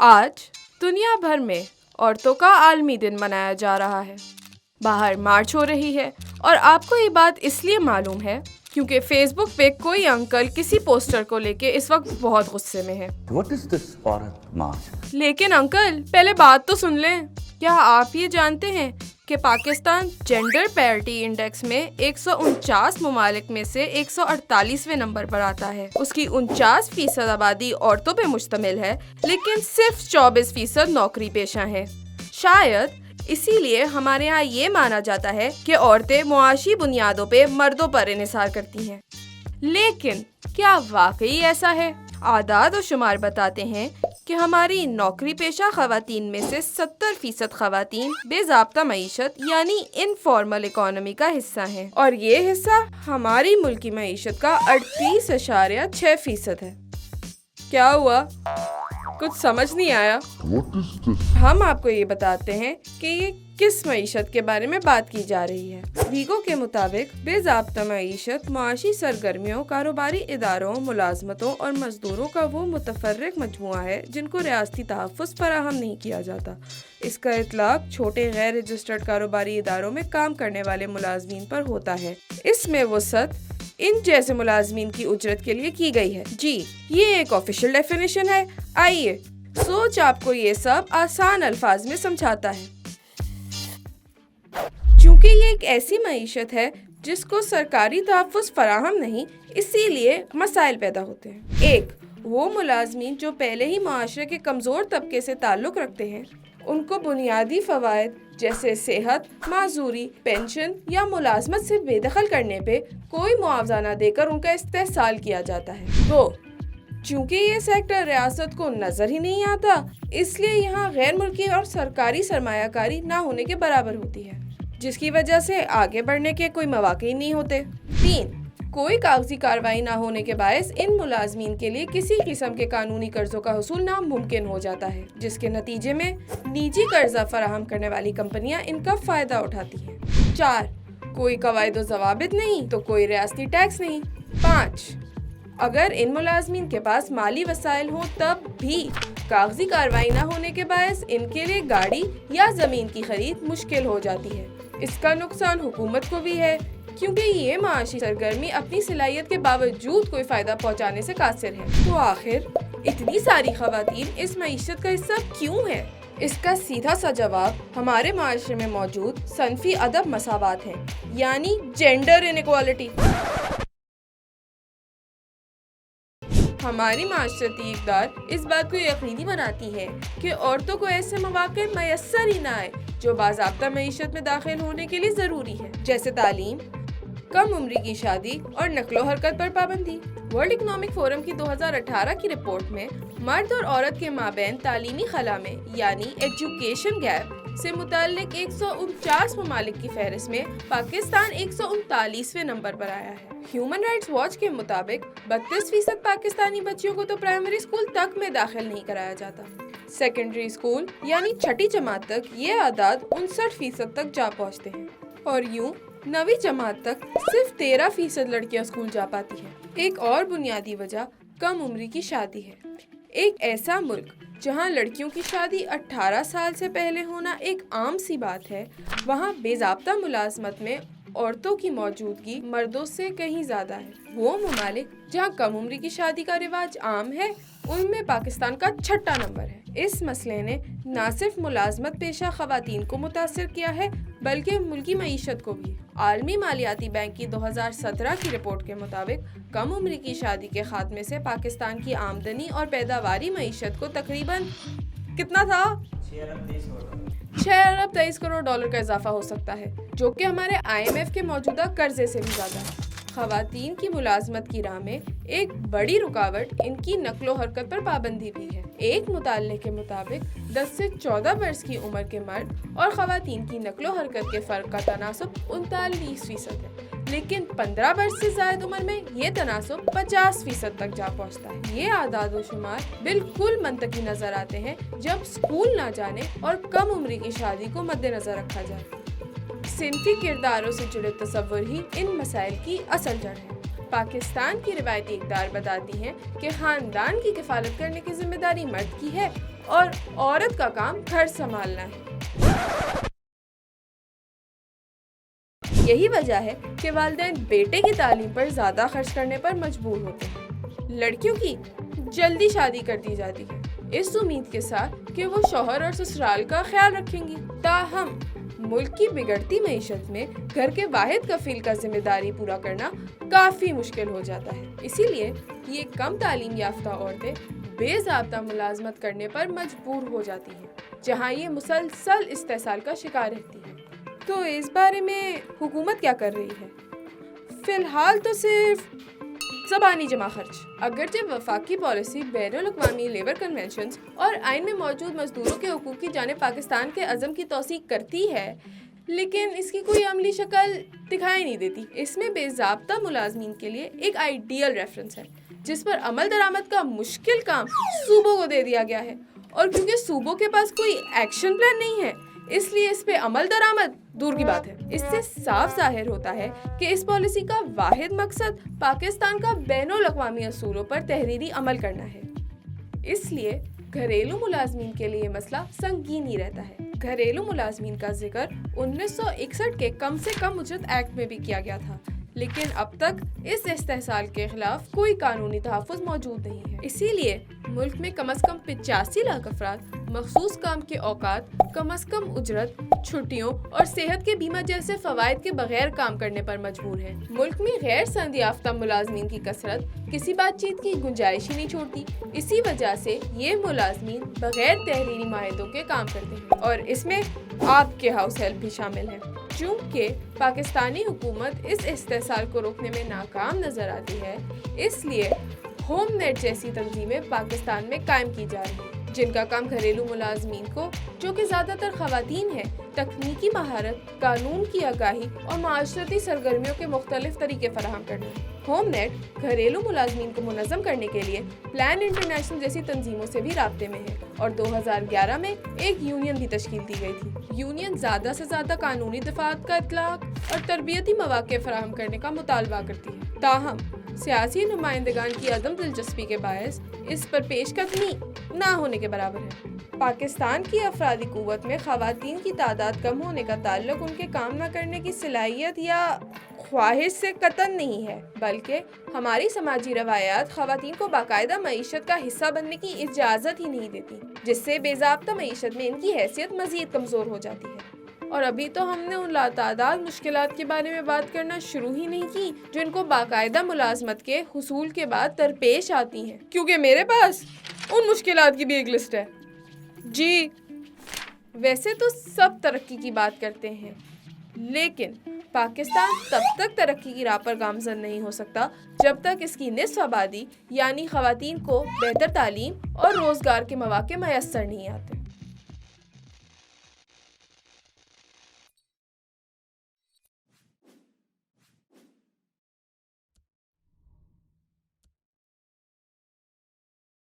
آج دنیا بھر میں عورتوں کا عالمی دن منایا جا رہا ہے. باہر مارچ ہو رہی ہے اور آپ کو یہ بات اس لیے معلوم ہے کیونکہ فیس بک پہ کوئی انکل کسی پوسٹر کو لے کے اس وقت بہت غصے میں ہے. What is this عورت مارچ؟ لیکن انکل پہلے بات تو سن لیں. کیا آپ یہ جانتے ہیں کہ پاکستان جینڈر پیرٹی انڈیکس میں 149 ممالک میں سے 148ویں نمبر پر آتا ہے. اس کی 49% آبادی عورتوں پہ مشتمل ہے لیکن صرف 24% نوکری پیشہ ہیں. شاید اسی لیے ہمارے ہاں یہ مانا جاتا ہے کہ عورتیں معاشی بنیادوں پہ مردوں پر انحصار کرتی ہیں. لیکن کیا واقعی ایسا ہے؟ اعداد و شمار بتاتے ہیں کہ ہماری نوکری پیشہ خواتین میں سے 70% خواتین بے ضابطہ معیشت یعنی انفارمل اکانومی کا حصہ ہیں اور یہ حصہ ہماری ملکی معیشت کا 38.6% ہے. کیا ہوا؟ کچھ سمجھ نہیں آیا؟ ہم آپ کو یہ بتاتے ہیں کہ یہ کس معیشت کے بارے میں بات کی جا رہی ہے. ویگو کے مطابق بے ضابطہ معیشت معاشی سرگرمیوں، کاروباری اداروں، ملازمتوں اور مزدوروں کا وہ متفرق مجموعہ ہے جن کو ریاستی تحفظ فراہم نہیں کیا جاتا. اس کا اطلاق چھوٹے غیر رجسٹرڈ کاروباری اداروں میں کام کرنے والے ملازمین پر ہوتا ہے. اس میں وسعت ان جیسے ملازمین کی اجرت کے لیے کی گئی ہے. جی یہ ایک آفیشیل ڈیفینیشن ہے. آئیے سوچ آپ کو یہ سب آسان الفاظ میں سمجھاتا ہے. چونکہ یہ ایک ایسی معیشت ہے جس کو سرکاری تحفظ فراہم نہیں، اسی لیے مسائل پیدا ہوتے ہیں. ایک، وہ ملازمین جو پہلے ہی معاشرے کے کمزور طبقے سے تعلق رکھتے ہیں، ان کو بنیادی فوائد جیسے صحت، معذوری، پینشن یا ملازمت سے بے دخل کرنے پہ کوئی معاوضہ نہ دے کر ان کا استحصال کیا جاتا ہے. دو، چونکہ یہ سیکٹر ریاست کو نظر ہی نہیں آتا، اس لیے یہاں غیر ملکی اور سرکاری سرمایہ کاری نہ ہونے کے برابر ہوتی ہے، جس کی وجہ سے آگے بڑھنے کے کوئی مواقع ہی نہیں ہوتے. تین، کوئی کاغذی کارروائی نہ ہونے کے باعث ان ملازمین کے لیے کسی قسم کے قانونی قرضوں کا حصول ناممکن ہو جاتا ہے، جس کے نتیجے میں نجی قرضہ فراہم کرنے والی کمپنیاں ان کا فائدہ اٹھاتی ہیں. چار، کوئی قواعد و ضوابط نہیں تو کوئی ریاستی ٹیکس نہیں. پانچ، اگر ان ملازمین کے پاس مالی وسائل ہوں تب بھی کاغذی کارروائی نہ ہونے کے باعث ان کے لیے گاڑی یا زمین کی خرید مشکل ہو جاتی ہے. اس کا نقصان حکومت کو بھی ہے کیونکہ یہ معاشی سرگرمی اپنی صلاحیت کے باوجود کوئی فائدہ پہنچانے سے قاصر ہے. تو آخر اتنی ساری خواتین اس معیشت کا حصہ کیوں ہے؟ اس کا سیدھا سا جواب ہمارے معاشرے میں موجود صنفی عدم مساوات ہے، یعنی جینڈر انیکوالٹی. ہماری معاشرتی اقدار اس بات کو یقینی بناتی ہے کہ عورتوں کو ایسے مواقع میسر ہی نہ آئے جو باضابطہ معیشت میں داخل ہونے کے لیے ضروری ہے، جیسے تعلیم، کم عمری کی شادی اور نقل و حرکت پر پابندی. ورلڈ اکنامک فورم کی 2018 کی رپورٹ میں مرد اور عورت کے مابین تعلیمی خلا میں یعنی ایجوکیشن گیپ سے متعلق 149 ممالک کی فہرست میں پاکستان 139ویں نمبر پر آیا ہے. ہیومن رائٹس واچ کے مطابق 32% پاکستانی بچیوں کو تو پرائمری اسکول تک میں داخل نہیں کرایا جاتا. سیکنڈری اسکول یعنی چھٹی جماعت تک یہ اعداد 59% تک جا پہنچتے ہیں اور یوں 9ویں جماعت تک صرف 13% لڑکیاں اسکول جا پاتی ہیں. ایک اور بنیادی وجہ کم عمری کی شادی ہے. ایک ایسا ملک جہاں لڑکیوں کی شادی 18 سال سے پہلے ہونا ایک عام سی بات ہے، وہاں بے ضابطہ ملازمت میں عورتوں کی موجودگی مردوں سے کہیں زیادہ ہے. وہ ممالک جہاں کم عمری کی شادی کا رواج عام ہے ان میں پاکستان کا 6واں نمبر ہے. اس مسئلے نے نہ صرف ملازمت پیشہ خواتین کو متاثر کیا ہے بلکہ ملکی معیشت کو بھی. عالمی مالیاتی بینک کی 2017 کی رپورٹ کے مطابق کم عمری کی شادی کے خاتمے سے پاکستان کی آمدنی اور پیداواری معیشت کو تقریباً کتنا تھا؟ 6 ارب 23 کروڑ ڈالر کا اضافہ ہو سکتا ہے، جو کہ ہمارے IMF کے موجودہ قرضے سے بھی زیادہ ہے. خواتین کی ملازمت کی راہ میں ایک بڑی رکاوٹ ان کی نقل و حرکت پر پابندی بھی ہے. ایک مطالعے کے مطابق 10 سے 14 برس کی عمر کے مرد اور خواتین کی نقل و حرکت کے فرق کا تناسب 39% ہے، لیکن 15 برس سے زائد عمر میں یہ تناسب 50% تک جا پہنچتا ہے. یہ اعداد و شمار بالکل منطقی نظر آتے ہیں جب اسکول نہ جانے اور کم عمری کی شادی کو مد نظر رکھا جائے. صنفی کرداروں سے جڑے تصور ہی ان مسائل کی اصل جڑ ہے. پاکستان کی روایتی اقدار بتاتی ہیں کہ خاندان کی کفالت کرنے کی ذمہ داری مرد کی ہے اور عورت کا کام گھر سنبھالنا ہے۔ یہی وجہ ہے کہ والدین بیٹے کی تعلیم پر زیادہ خرچ کرنے پر مجبور ہوتے ہیں۔ لڑکیوں کی جلدی شادی کر دی جاتی ہے اس امید کے ساتھ کہ وہ شوہر اور سسرال کا خیال رکھیں گی۔ تاہم ملک کی بگڑتی معیشت میں گھر کے واحد کفیل کا ذمہ داری پورا کرنا کافی مشکل ہو جاتا ہے۔ اسی لیے یہ کم تعلیم یافتہ عورتیں بے ضابطہ ملازمت کرنے پر مجبور ہو جاتی ہیں، جہاں یہ مسلسل استحصال کا شکار رہتی ہے۔ تو اس بارے میں حکومت کیا کر رہی ہے؟ فی الحال تو صرف زبانی جمع خرچ۔ اگرچہ وفاقی پالیسی بین الاقوامی لیبر کنونشنز اور آئین میں موجود مزدوروں کے حقوق کی جانب پاکستان کے عزم کی توثیق کرتی ہے، لیکن اس کی کوئی عملی شکل دکھائی نہیں دیتی۔ اس میں بے ضابطہ ملازمین کے لیے ایک آئیڈیل ریفرنس ہے جس پر عمل درآمد کا مشکل کام صوبوں کو دے دیا گیا ہے، اور کیونکہ صوبوں کے پاس کوئی ایکشن پلان نہیں ہے اس لیے اس پہ عمل درآمد دور کی بات ہے۔ اس سے صاف ظاہر ہوتا ہے کہ اس پالیسی کا واحد مقصد پاکستان کا بین الاقوامی اصولوں پر تحریری عمل کرنا ہے۔ اس لیے گھریلو ملازمین کے لیے مسئلہ سنگین ہی رہتا ہے۔ گھریلو ملازمین کا ذکر 1961 کے کم سے کم اجرت ایکٹ میں بھی کیا گیا تھا، لیکن اب تک اس استحصال کے خلاف کوئی قانونی تحفظ موجود نہیں ہے۔ اسی لیے ملک میں کم از کم 85 لاکھ افراد مخصوص کام کے اوقات، کم از کم اجرت، چھٹیوں اور صحت کے بیمہ جیسے فوائد کے بغیر کام کرنے پر مجبور ہیں۔ ملک میں غیر سند یافتہ ملازمین کی کثرت کسی بات چیت کی گنجائش ہی نہیں چھوڑتی۔ اسی وجہ سے یہ ملازمین بغیر تحریری معاہدوں کے کام کرتے ہیں، اور اس میں آپ کے ہاؤس ہیلپ بھی شامل ہیں۔ چونکہ پاکستانی حکومت اس استحصال کو روکنے میں ناکام نظر آتی ہے، اس لیے ہوم نیٹ جیسی تنظیمیں پاکستان میں قائم کی جا رہی ہیں، جن کا کام گھریلو ملازمین کو، جو کہ زیادہ تر خواتین ہیں، تکنیکی مہارت، قانون کی آگاہی اور معاشرتی سرگرمیوں کے مختلف طریقے فراہم کرنا ہے۔ ہوم نیٹ گھریلو ملازمین کو منظم کرنے کے لیے پلان انٹرنیشنل جیسی تنظیموں سے بھی رابطے میں ہے، اور 2011 میں ایک یونین بھی تشکیل دی گئی تھی۔ یونین زیادہ سے زیادہ قانونی دفعات کا اطلاق اور تربیتی مواقع فراہم کرنے کا مطالبہ کرتی ہے۔ تاہم سیاسی نمائندگان کی عدم دلچسپی کے باعث اس پر پیش قدمی نہ ہونے کے برابر ہے۔ پاکستان کی افرادی قوت میں خواتین کی تعداد کم ہونے کا تعلق ان کے کام نہ کرنے کی صلاحیت یا خواہش سے قطعاً نہیں ہے، بلکہ ہماری سماجی روایات خواتین کو باقاعدہ معیشت کا حصہ بننے کی اجازت ہی نہیں دیتی، جس سے بے ضابطہ معیشت میں ان کی حیثیت مزید کمزور ہو جاتی ہے۔ اور ابھی تو ہم نے ان لاتعداد مشکلات کے بارے میں بات کرنا شروع ہی نہیں کی جو ان کو باقاعدہ ملازمت کے حصول کے بعد درپیش آتی ہیں، کیونکہ میرے پاس ان مشکلات کی بھی ایک لسٹ ہے۔ جی، ویسے تو سب ترقی کی بات کرتے ہیں، لیکن پاکستان تب تک ترقی کی راہ پر گامزن نہیں ہو سکتا جب تک اس کی نصف آبادی یعنی خواتین کو بہتر تعلیم اور روزگار کے مواقع میسر نہیں آتے۔